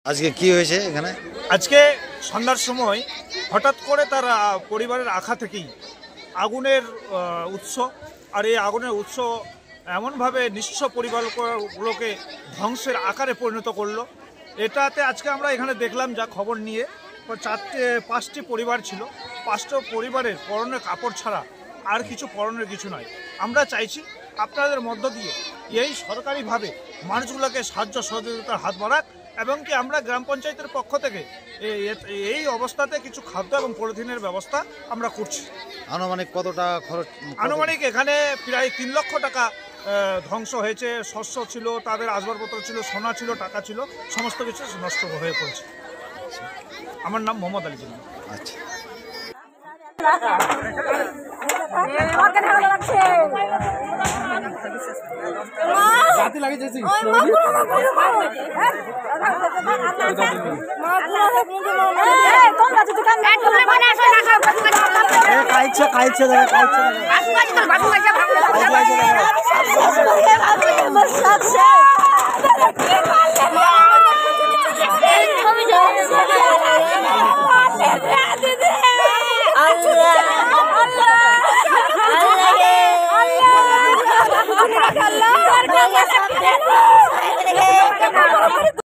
আজকে কি হয়েছে এখানে? আজকে সন্ধ্যার সময় হঠাৎ করে তার পরিবারের আখা থেকেই আগুনের উৎস, আর এই আগুনের উৎস এমনভাবে নিঃস্ব পরিবারগুলোকে ধ্বংসের আকারে পরিণত করলো। এটাতে আজকে আমরা এখানে দেখলাম, যা খবর নিয়ে 5টি পরিবার ছিল, 5টা পরিবারের পরনের কাপড় ছাড়া আর কিছু পরনের কিছু নয়। আমরা চাইছি আপনাদের মধ্য দিয়ে এই সরকারিভাবে মানুষগুলোকে সাহায্য সহযোগিতার হাত বাড়াক, এবং কি আমরা গ্রাম পঞ্চায়েতের পক্ষ থেকে এই অবস্থাতে কিছু খাদ্য এবং পলিথিনের ব্যবস্থা আমরা করছি। আনুমানিক কত টাকা খরচ? আনুমানিক এখানে প্রায় 3 লক্ষ টাকা ধ্বংস হয়েছে। শস্য ছিল, তাদের আসবাবপত্র ছিল, সোনা ছিল, টাকা ছিল, সমস্ত কিছু নষ্ট হয়ে পড়েছে। আমার নাম মোহাম্মদ আলী জিন্না। আচ্ছা, কাইছে